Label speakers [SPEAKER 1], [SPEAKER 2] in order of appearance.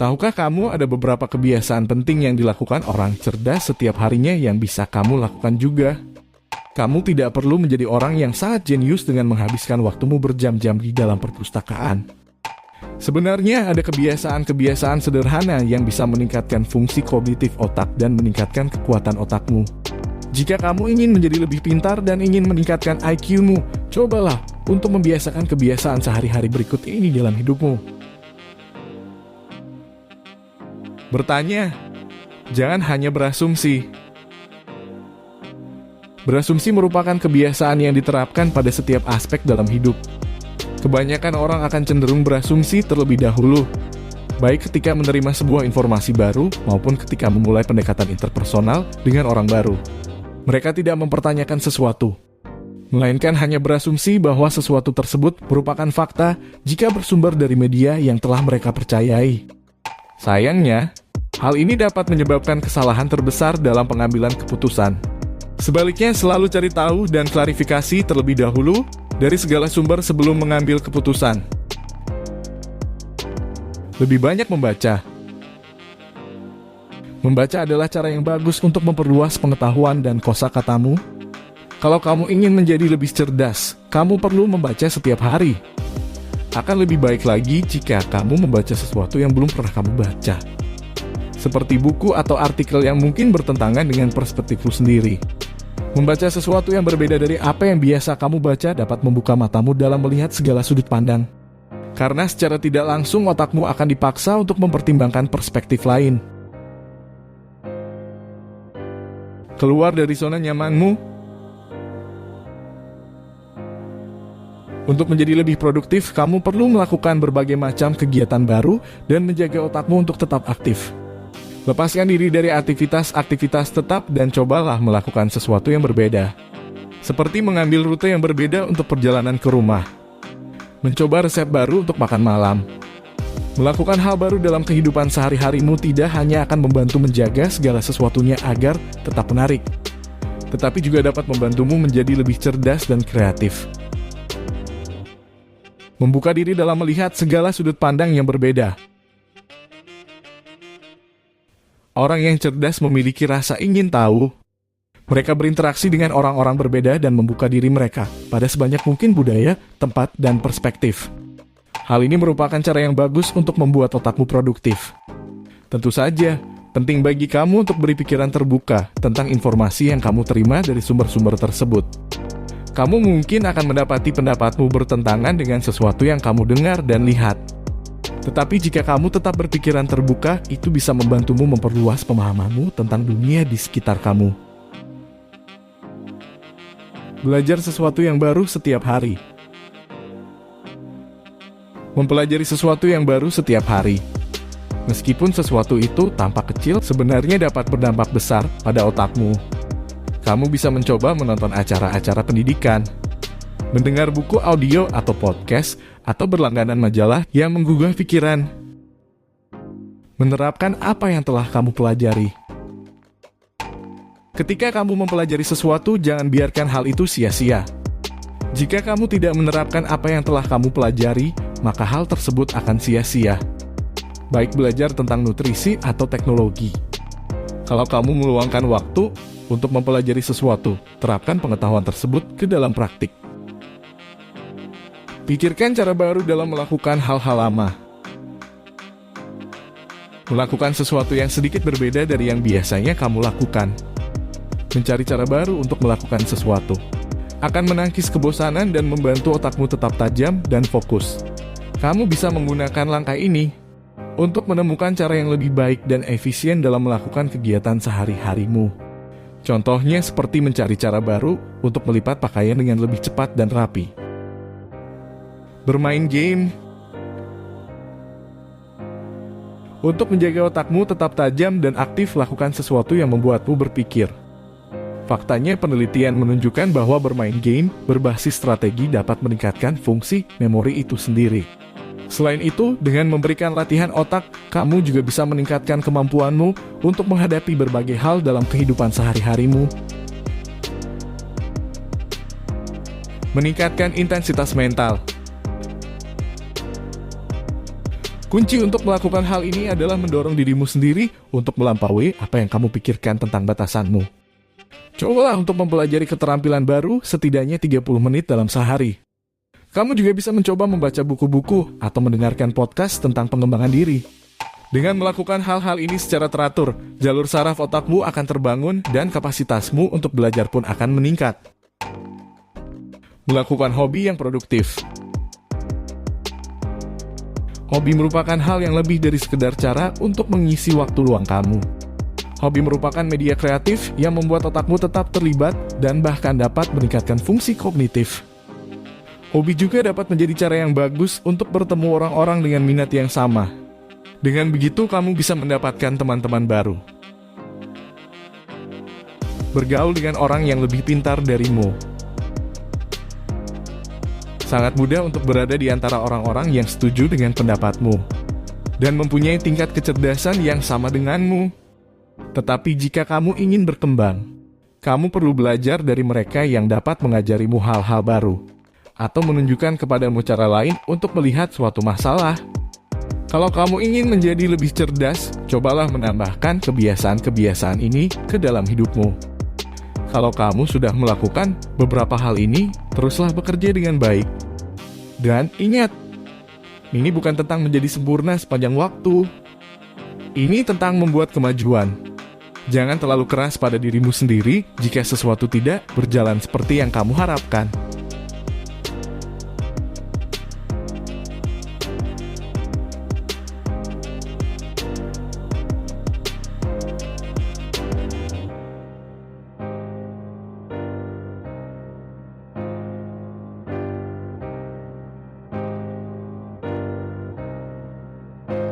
[SPEAKER 1] Tahukah kamu ada beberapa kebiasaan penting yang dilakukan orang cerdas setiap harinya yang bisa kamu lakukan juga? Kamu tidak perlu menjadi orang yang sangat jenius dengan menghabiskan waktumu berjam-jam di dalam perpustakaan. Sebenarnya ada kebiasaan-kebiasaan sederhana yang bisa meningkatkan fungsi kognitif otak dan meningkatkan kekuatan otakmu. Jika kamu ingin menjadi lebih pintar dan ingin meningkatkan IQ-mu, cobalah untuk membiasakan kebiasaan sehari-hari berikut ini dalam hidupmu. Bertanya, jangan hanya berasumsi. Berasumsi merupakan kebiasaan yang diterapkan pada setiap aspek dalam hidup. Kebanyakan orang akan cenderung berasumsi terlebih dahulu, baik ketika menerima sebuah informasi baru maupun ketika memulai pendekatan interpersonal dengan orang baru. Mereka tidak mempertanyakan sesuatu, melainkan hanya berasumsi bahwa sesuatu tersebut merupakan fakta jika bersumber dari media yang telah mereka percayai. Sayangnya, hal ini dapat menyebabkan kesalahan terbesar dalam pengambilan keputusan. Sebaliknya, selalu cari tahu dan klarifikasi terlebih dahulu dari segala sumber sebelum mengambil keputusan. Lebih banyak membaca. Membaca adalah cara yang bagus untuk memperluas pengetahuan dan kosakatamu. Kalau kamu ingin menjadi lebih cerdas, kamu perlu membaca setiap hari. Akan lebih baik lagi jika kamu membaca sesuatu yang belum pernah kamu baca. Seperti buku atau artikel yang mungkin bertentangan dengan perspektifmu sendiri. Membaca sesuatu yang berbeda dari apa yang biasa kamu baca dapat membuka matamu dalam melihat segala sudut pandang. Karena secara tidak langsung otakmu akan dipaksa untuk mempertimbangkan perspektif lain. Keluar dari zona nyamanmu. Untuk menjadi lebih produktif, kamu perlu melakukan berbagai macam kegiatan baru dan menjaga otakmu untuk tetap aktif. Lepaskan diri dari aktivitas-aktivitas tetap dan cobalah melakukan sesuatu yang berbeda. Seperti mengambil rute yang berbeda untuk perjalanan ke rumah. Mencoba resep baru untuk makan malam. Melakukan hal baru dalam kehidupan sehari-harimu tidak hanya akan membantu menjaga segala sesuatunya agar tetap menarik, tetapi juga dapat membantumu menjadi lebih cerdas dan kreatif. Membuka diri dalam melihat segala sudut pandang yang berbeda. Orang yang cerdas memiliki rasa ingin tahu. Mereka berinteraksi dengan orang-orang berbeda dan membuka diri mereka pada sebanyak mungkin budaya, tempat, dan perspektif. Hal ini merupakan cara yang bagus untuk membuat otakmu produktif. Tentu saja, penting bagi kamu untuk berpikiran terbuka tentang informasi yang kamu terima dari sumber-sumber tersebut. Kamu mungkin akan mendapati pendapatmu bertentangan dengan sesuatu yang kamu dengar dan lihat. Tetapi jika kamu tetap berpikiran terbuka, itu bisa membantumu memperluas pemahamanmu tentang dunia di sekitar kamu. Belajar sesuatu yang baru setiap hari. Mempelajari sesuatu yang baru setiap hari. Meskipun sesuatu itu tampak kecil, sebenarnya dapat berdampak besar pada otakmu. Kamu bisa mencoba menonton acara-acara pendidikan, mendengar buku audio atau podcast, atau berlangganan majalah yang menggugah pikiran. Menerapkan apa yang telah kamu pelajari. Ketika kamu mempelajari sesuatu, jangan biarkan hal itu sia-sia. Jika kamu tidak menerapkan apa yang telah kamu pelajari, maka hal tersebut akan sia-sia. Baik belajar tentang nutrisi atau teknologi. Kalau kamu meluangkan waktu untuk mempelajari sesuatu, terapkan pengetahuan tersebut ke dalam praktik. Pikirkan cara baru dalam melakukan hal-hal lama. Melakukan sesuatu yang sedikit berbeda dari yang biasanya kamu lakukan. Mencari cara baru untuk melakukan sesuatu akan menangkis kebosanan dan membantu otakmu tetap tajam dan fokus. Kamu bisa menggunakan langkah ini untuk menemukan cara yang lebih baik dan efisien dalam melakukan kegiatan sehari-harimu. Contohnya seperti mencari cara baru untuk melipat pakaian dengan lebih cepat dan rapi. Bermain game. Untuk menjaga otakmu tetap tajam dan aktif, lakukan sesuatu yang membuatmu berpikir. Faktanya, penelitian menunjukkan bahwa bermain game berbasis strategi dapat meningkatkan fungsi memori itu sendiri. Selain itu, dengan memberikan latihan otak, kamu juga bisa meningkatkan kemampuanmu untuk menghadapi berbagai hal dalam kehidupan sehari-harimu. Meningkatkan intensitas mental. Kunci untuk melakukan hal ini adalah mendorong dirimu sendiri untuk melampaui apa yang kamu pikirkan tentang batasanmu. Cobalah untuk mempelajari keterampilan baru setidaknya 30 menit dalam sehari. Kamu juga bisa mencoba membaca buku-buku atau mendengarkan podcast tentang pengembangan diri. Dengan melakukan hal-hal ini secara teratur, jalur saraf otakmu akan terbangun dan kapasitasmu untuk belajar pun akan meningkat. Melakukan hobi yang produktif. Hobi merupakan hal yang lebih dari sekedar cara untuk mengisi waktu luang kamu. Hobi merupakan media kreatif yang membuat otakmu tetap terlibat dan bahkan dapat meningkatkan fungsi kognitif. Hobi juga dapat menjadi cara yang bagus untuk bertemu orang-orang dengan minat yang sama. Dengan begitu, kamu bisa mendapatkan teman-teman baru. Bergaul dengan orang yang lebih pintar darimu. Sangat mudah untuk berada di antara orang-orang yang setuju dengan pendapatmu dan mempunyai tingkat kecerdasan yang sama denganmu. Tetapi jika kamu ingin berkembang, kamu perlu belajar dari mereka yang dapat mengajarimu hal-hal baru atau menunjukkan kepadamu cara lain untuk melihat suatu masalah. Kalau kamu ingin menjadi lebih cerdas, cobalah menambahkan kebiasaan-kebiasaan ini ke dalam hidupmu. Kalau kamu sudah melakukan beberapa hal ini, teruslah bekerja dengan baik. Dan ingat, ini bukan tentang menjadi sempurna sepanjang waktu. Ini tentang membuat kemajuan. Jangan terlalu keras pada dirimu sendiri jika sesuatu tidak berjalan seperti yang kamu harapkan.